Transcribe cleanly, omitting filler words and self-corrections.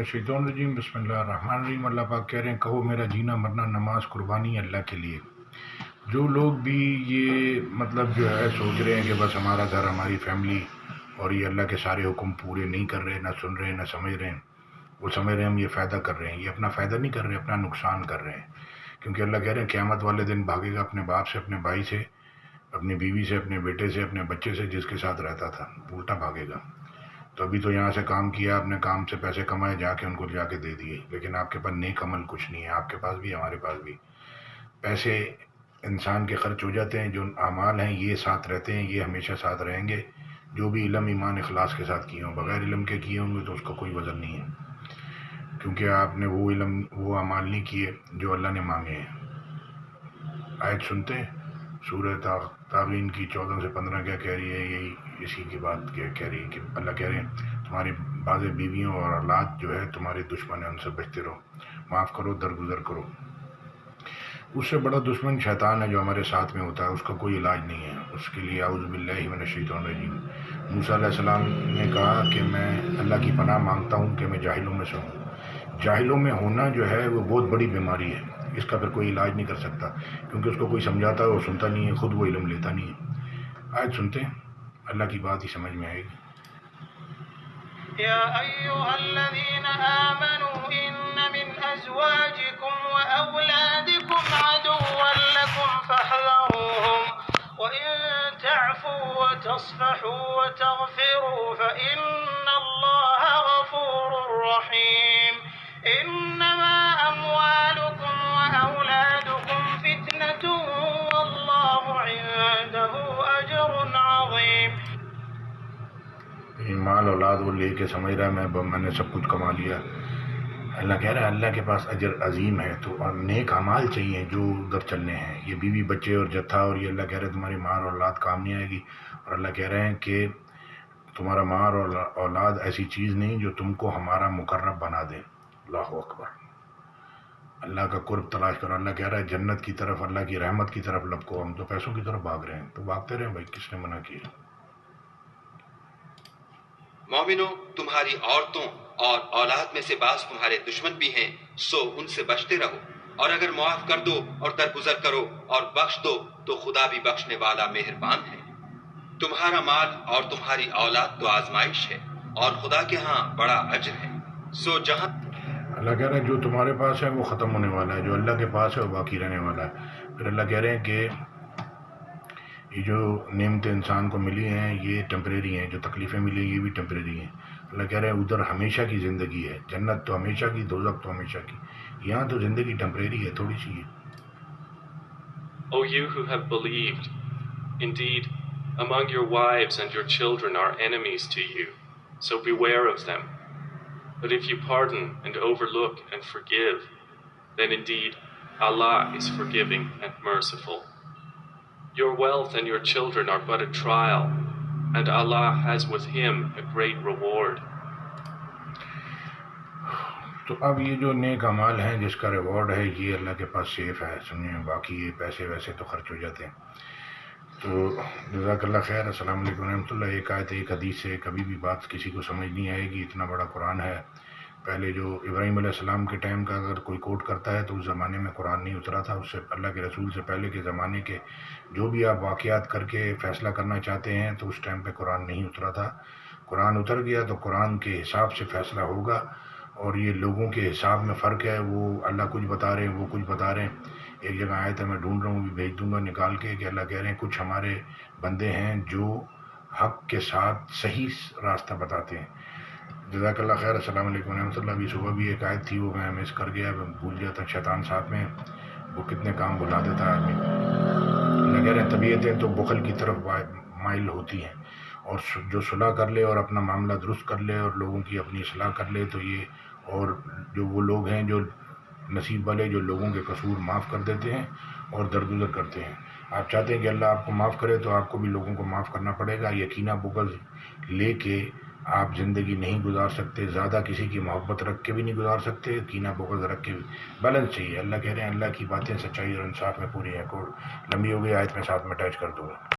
मिनश्शैतानिर्रजीम बिस्मिल्लाहिर्रहमानिर्रहीम। अल्लाह पाक कह रहे हैं, कहो मेरा जीना मरना नमाज कुर्बानी अल्लाह के लिए। जो लोग भी ये मतलब जो है सोच रहे हैं कि बस हमारा घर हमारी फैमिली और ये अल्लाह के सारे हुक्म पूरे नहीं कर रहे, ना सुन रहे हैं, ना समझ रहे हैं, वो समझ रहे हैं हम ये फ़ायदा कर रहे हैं। ये अपना फ़ायदा नहीं कर रहे, अपना नुकसान कर रहे हैं। क्योंकि अल्लाह कह रहे हैं क़यामत वाले दिन भागेगा अपने बाप से, अपने भाई से, अपनी बीवी से, अपने बेटे से, अपने बच्चे से, जिसके साथ रहता था, उल्टा भागेगा। तो अभी तो यहाँ से काम किया, अपने काम से पैसे कमाए, जाके उनको जाके दे दिए, लेकिन आपके पास नेक अमल कुछ नहीं है। आपके पास भी, हमारे पास भी पैसे इंसान के खर्च हो जाते हैं, जो अमाल हैं ये साथ रहते हैं, ये हमेशा साथ रहेंगे। जो भी इल्म ईमान इखलास के साथ किए हों, बग़ैर इल्म के किए होंगे तो उसका कोई वज़न नहीं है, क्योंकि आपने वो इल्म वो अमाल नहीं किए जो अल्लाह ने मांगे हैं। आयत सुनते हैं, सूरह तागीन की 14 से 15 क्या कह रही है, यही इसी की बात कह रही है कि अल्लाह कह रहे हैं तुम्हारी बाज़ बीवियों और औलाद जो है तुम्हारे दुश्मन है, उनसे बचते रहो, माफ़ करो, दरगुजर करो। उससे बड़ा दुश्मन शैतान है जो हमारे साथ में होता है, उसका कोई इलाज नहीं है। उसके लिए आऊज़ु बिल्लाहि मिनश्शैतानिर्रजीम। मूसा अलैहिस्सलाम ने कहा कि मैं अल्लाह की पनाह मांगता हूँ कि मैं जाहिलों में से हूँ। जाहिलों में होना जो है वो बहुत बड़ी बीमारी है, इसका फिर कोई इलाज नहीं कर सकता, क्योंकि उसको कोई समझाता है वो सुनता नहीं है, खुद वो इल्म लेता नहीं है। आज सुनते हैं, अल्लाह की बात ही समझ में आएगी। या अय्युहल्लज़ीना आमनू इन्न मिन अज़वाजिकुम व औलादिकुम अदुव्वन लकुम फहज़रूहुम व इन तअफ़ू व तस्फ़हू व तग़फ़िरू फ़इन्नल्लाह गफ़ूरुर रहीम। इन्नमा अम्वालुकुम व औलादुकुम फ़ितनतुन वल्लाहु इंदहु अज्रुन अज़ीम। माल औलाद वो लेके समझ रहा है मैंने सब कुछ कमा लिया। अल्लाह कह रहा है अल्लाह के पास अजर अजीम है। तो और नेक अमाल चाहिए जो उधर चलने हैं। ये बीवी बच्चे और जत्था और ये अल्लाह कह रहे हैं तुम्हारी माल और औलाद काम नहीं आएगी। और अल्लाह कह रहे हैं कि तुम्हारा माल और औलाद ऐसी चीज़ नहीं जो तुमको हमारा मुकर्रब बना दे। अल्लाहु अकबर। अल्लाह का कुर्ब तलाश करो। अल्लाह कह रहा है जन्नत की तरफ, अल्लाह की रहमत की तरफ लपको। हम तो पैसों की तरफ भाग रहे हैं, तो भागते रहे भाई, किसने मना किया। मोमिनो, तुम्हारी औरतों और औलाद में से बास तुम्हारे दुश्मन भी हैं, सो उनसे बचते रहो। और अगर मुआफ कर दो और दरगुजर करो और बख्श दो तो खुदा भी बख्शने वाला मेहरबान है। तुम्हारा माल और तुम्हारी औलाद तो आजमाइश है और खुदा के यहाँ बड़ा अजर है। सो जहाँ अल्लाह कह रहा है जो तुम्हारे पास है वो ख़त्म होने वाला है, जो अल्लाह के पास है वो बाकी रहने वाला है। फिर अल्लाह कह रहे हैं कि ये जो नेमतें इंसान को मिली हैं ये टेम्परेरी हैं, जो तकलीफ़ें मिली ये भी टेम्परेरी हैं। अल्लाह कह रहे हैं उधर हमेशा की ज़िंदगी है, जन्नत तो हमेशा की, दोज़ख तो हमेशा की। यहाँ तो ज़िंदगी टेम्परेरी है, थोड़ी सी है। O you who have believed, indeed, among your wives and your children are enemies to you, so beware of them. But if you pardon and overlook and forgive, then indeed Allah is forgiving and merciful. Your wealth and your children are but a trial, and Allah has with Him a great reward. तो अब ये जो नेक अमाल हैं जिसका reward है ये अल्लाह के पास सेफ है। सुनिए, बाकी ये पैसे वैसे तो खर्च हो जाते हैं। तो जज़ाकल्लाह खैर। अस्सलाम वालेकुम रहमतुल्लाह। एक आयत एक हदीस से कभी भी बात किसी को समझ नहीं आएगी, इतना बड़ा कुरान है। पहले जो इब्राहीम अलैहिस्सलाम के टाइम का अगर कोई कोट करता है तो उस ज़माने में कुरान नहीं उतरा था। उससे अल्लाह के रसूल से पहले के ज़माने के जो भी आप वाक़यात करके फ़ैसला करना चाहते हैं तो उस टाइम पे कुरान नहीं उतरा था। कुरान उतर गया तो कुरान के हिसाब से फ़ैसला होगा। और ये लोगों के हिसाब में फ़र्क है, वो अल्लाह कुछ बता रहे हैं, वो कुछ बता रहे हैं। एक जगह आया था, मैं ढूंढ रहा हूँ, भी भेज दूंगा निकाल के, कि अल्लाह कह रहे हैं कुछ हमारे बंदे हैं जो हक़ के साथ सही रास्ता बताते हैं। जज़ाकल्लाह खैर। अस्सलाम वालेकुम रहमतुल्लाह। अभी सुबह भी एक आयत थी, वो मैं मिस कर गया, भूल जाता। शैतान साथ में वो कितने काम बुला देता है आदमी। अल्लाह कह रहे हैं तबीयतें तो बुखल की तरफ माइल होती हैं, और जो सुलह कर ले और अपना मामला दुरुस्त कर ले और लोगों की अपनी इस्लाह कर ले तो ये, और जो वो लोग हैं जो नसीब वाले जो लोगों के कसूर माफ़ कर देते हैं और दरगुजर करते हैं। आप चाहते हैं कि अल्लाह आपको माफ़ करे तो आपको भी लोगों को माफ़ करना पड़ेगा। यकीना बुग़्ज़ लेके आप ज़िंदगी नहीं गुजार सकते, ज़्यादा किसी की मोहब्बत रख के भी नहीं गुजार सकते, कीना बुग़्ज़ रख के भी। बैलेंस चाहिए। अल्लाह कह रहे हैं अल्लाह की बातें सच्चाई और इंसाफ में पूरी हैं। लंबी हो गई आयत में साथ में अटैच कर दूँगा।